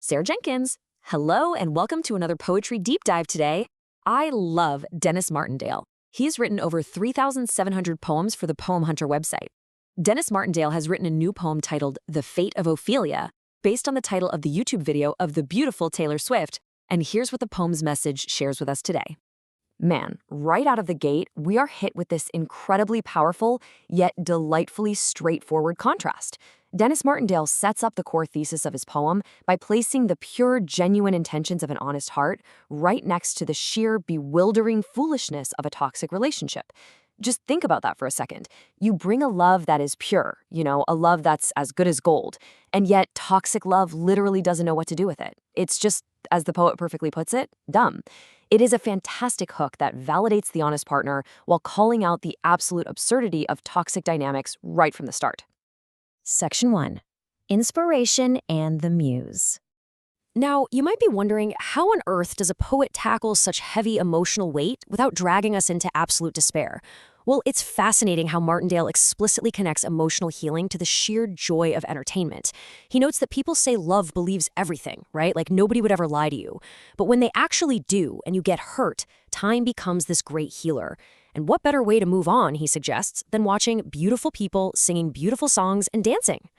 Sarah Jenkins. Hello and welcome to another poetry deep dive today. I love Denis Martindale. He's written over 3,700 poems for the Poemhunter website. Denis Martindale has written a new poem titled The Fate of Ophelia, based on the title of the YouTube video of the beautiful Taylor Swift, and here's what the poem's message shares with us today. Man, right out of the gate, we are hit with this incredibly powerful, yet delightfully straightforward contrast. Denis Martindale sets up the core thesis of his poem by placing the pure, genuine intentions of an honest heart right next to the sheer, bewildering foolishness of a toxic relationship. Just think about that for a second. You bring a love that is pure, a love that's as good as gold, and yet toxic love literally doesn't know what to do with it. It's just, as the poet perfectly puts it, dumb. It is a fantastic hook that validates the honest partner while calling out the absolute absurdity of toxic dynamics right from the start. Section 1. Inspiration and the Muse. Now, you might be wondering, how on earth does a poet tackle such heavy emotional weight without dragging us into absolute despair? Well, it's fascinating how Martindale explicitly connects emotional healing to the sheer joy of entertainment. He notes that people say love believes everything, right? Like nobody would ever lie to you. But when they actually do and you get hurt, time becomes this great healer. And what better way to move on, he suggests, than watching beautiful people singing beautiful songs and dancing?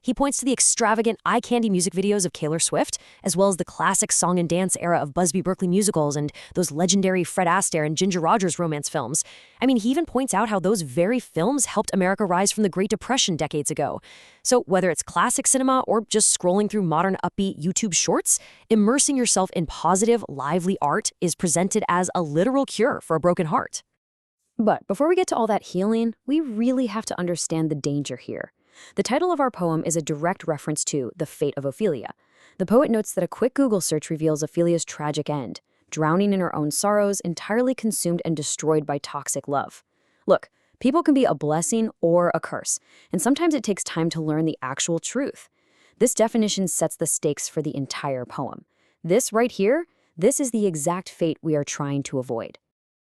He points to the extravagant eye candy music videos of Taylor Swift, as well as the classic song and dance era of Busby Berkeley musicals and those legendary Fred Astaire and Ginger Rogers romance films. I mean, he even points out how those very films helped America rise from the Great Depression decades ago. So whether it's classic cinema or just scrolling through modern upbeat YouTube shorts, immersing yourself in positive, lively art is presented as a literal cure for a broken heart. But before we get to all that healing, we really have to understand the danger here. The title of our poem is a direct reference to The Fate of Ophelia. The poet notes that a quick Google search reveals Ophelia's tragic end, drowning in her own sorrows, entirely consumed and destroyed by toxic love. Look, people can be a blessing or a curse, and sometimes it takes time to learn the actual truth. This definition sets the stakes for the entire poem. This right here, this is the exact fate we are trying to avoid.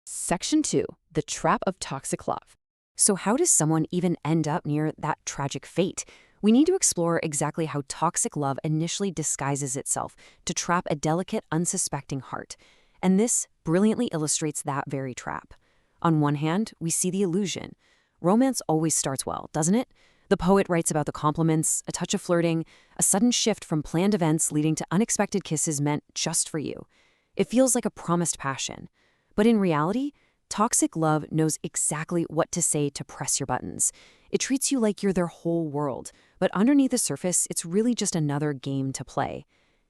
Section 2. The Trap of Toxic Love. So how does someone even end up near that tragic fate? We need to explore exactly how toxic love initially disguises itself to trap a delicate, unsuspecting heart. And this brilliantly illustrates that very trap. On one hand, we see the illusion. Romance always starts well, doesn't it? The poet writes about the compliments, a touch of flirting, a sudden shift from planned events leading to unexpected kisses meant just for you. It feels like a promised passion. But in reality, toxic love knows exactly what to say to press your buttons. It treats you like you're their whole world, but underneath the surface, it's really just another game to play.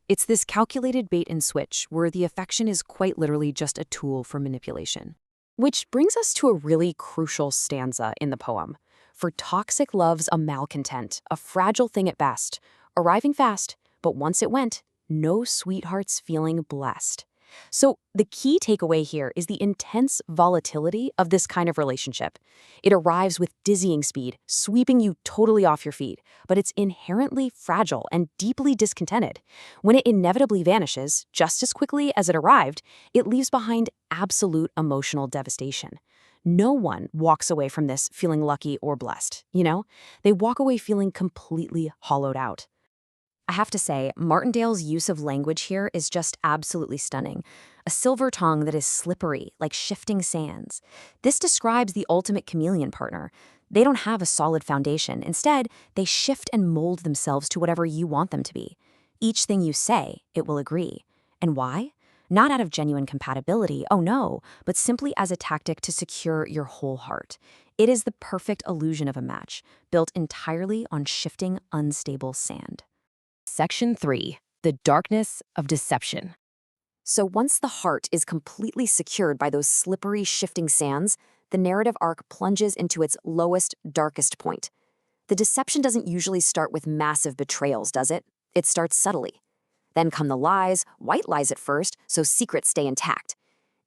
It's this calculated bait and switch where the affection is quite literally just a tool for manipulation. Which brings us to a really crucial stanza in the poem. For toxic love's a malcontent, a fragile thing at best, arriving fast, but once it went, no sweetheart's feeling blessed. So the key takeaway here is the intense volatility of this kind of relationship. It arrives with dizzying speed, sweeping you totally off your feet, but it's inherently fragile and deeply discontented. When it inevitably vanishes, just as quickly as it arrived, it leaves behind absolute emotional devastation. No one walks away from this feeling lucky or blessed, They walk away feeling completely hollowed out. I have to say, Martindale's use of language here is just absolutely stunning. A silver tongue that is slippery, like shifting sands. This describes the ultimate chameleon partner. They don't have a solid foundation. Instead, they shift and mold themselves to whatever you want them to be. Each thing you say, it will agree. And why? Not out of genuine compatibility, oh no, but simply as a tactic to secure your whole heart. It is the perfect illusion of a match, built entirely on shifting, unstable sand. Section 3. The Darkness of Deception. So once the heart is completely secured by those slippery, shifting sands, the narrative arc plunges into its lowest, darkest point. The deception doesn't usually start with massive betrayals, does it? It starts subtly. Then come the lies, white lies at first, so secrets stay intact.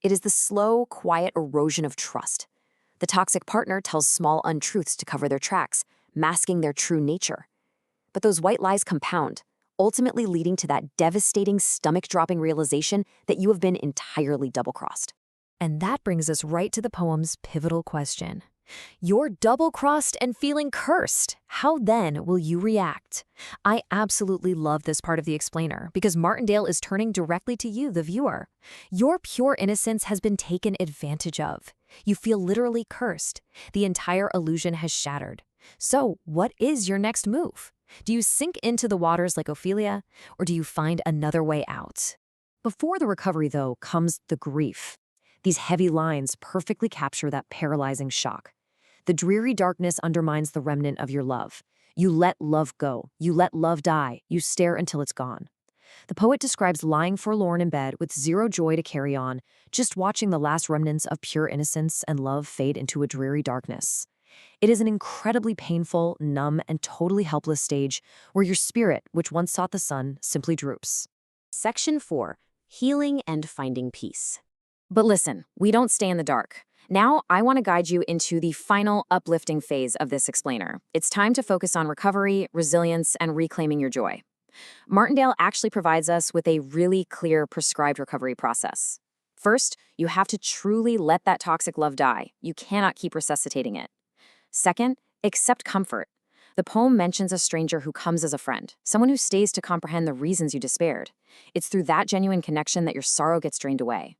It is the slow, quiet erosion of trust. The toxic partner tells small untruths to cover their tracks, masking their true nature. But those white lies compound, ultimately leading to that devastating, stomach-dropping realization that you have been entirely double-crossed. And that brings us right to the poem's pivotal question. You're double-crossed and feeling cursed. How then will you react? I absolutely love this part of the explainer because Martindale is turning directly to you, the viewer. Your pure innocence has been taken advantage of. You feel literally cursed. The entire illusion has shattered. So, what is your next move? Do you sink into the waters like Ophelia, or do you find another way out? Before the recovery, though, comes the grief. These heavy lines perfectly capture that paralyzing shock. The dreary darkness undermines the remnant of your love. You let love go. You let love die. You stare until it's gone. The poet describes lying forlorn in bed with zero joy to carry on, just watching the last remnants of pure innocence and love fade into a dreary darkness. It is an incredibly painful, numb, and totally helpless stage where your spirit, which once sought the sun, simply droops. Section 4. Healing and Finding Peace. But listen, we don't stay in the dark. Now, I want to guide you into the final uplifting phase of this explainer. It's time to focus on recovery, resilience, and reclaiming your joy. Martindale actually provides us with a really clear prescribed recovery process. First, you have to truly let that toxic love die. You cannot keep resuscitating it. Second, accept comfort. The poem mentions a stranger who comes as a friend, someone who stays to comprehend the reasons you despaired. It's through that genuine connection that your sorrow gets drained away.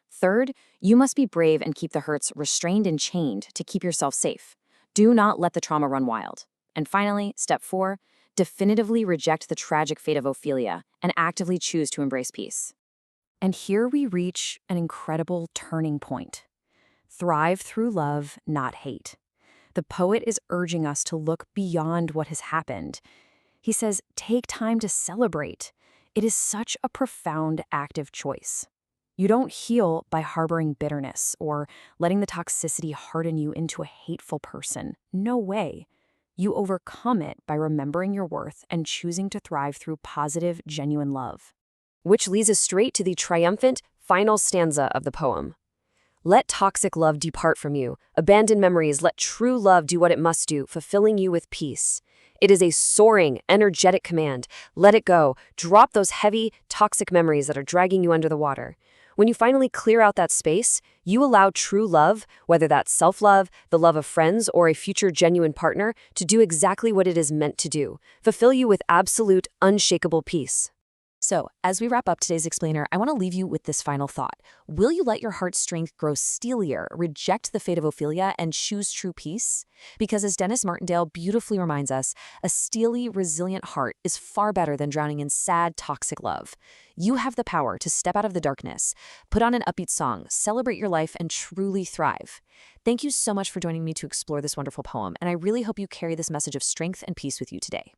Third, you must be brave and keep the hurts restrained and chained to keep yourself safe. Do not let the trauma run wild. And finally, step 4, definitively reject the tragic fate of Ophelia and actively choose to embrace peace. And here we reach an incredible turning point. Thrive through love, not hate. The poet is urging us to look beyond what has happened. He says, take time to celebrate. It is such a profound active choice. You don't heal by harboring bitterness or letting the toxicity harden you into a hateful person. No way. You overcome it by remembering your worth and choosing to thrive through positive, genuine love. Which leads us straight to the triumphant final stanza of the poem. Let toxic love depart from you. Abandon memories. Let true love do what it must do, fulfilling you with peace. It is a soaring, energetic command. Let it go. Drop those heavy, toxic memories that are dragging you under the water. When you finally clear out that space, you allow true love, whether that's self-love, the love of friends, or a future genuine partner, to do exactly what it is meant to do, fulfill you with absolute, unshakable peace. So, as we wrap up today's explainer, I want to leave you with this final thought. Will you let your heart's strength grow steelier, reject the fate of Ophelia, and choose true peace? Because as Denis Martindale beautifully reminds us, a steely, resilient heart is far better than drowning in sad, toxic love. You have the power to step out of the darkness, put on an upbeat song, celebrate your life, and truly thrive. Thank you so much for joining me to explore this wonderful poem, and I really hope you carry this message of strength and peace with you today.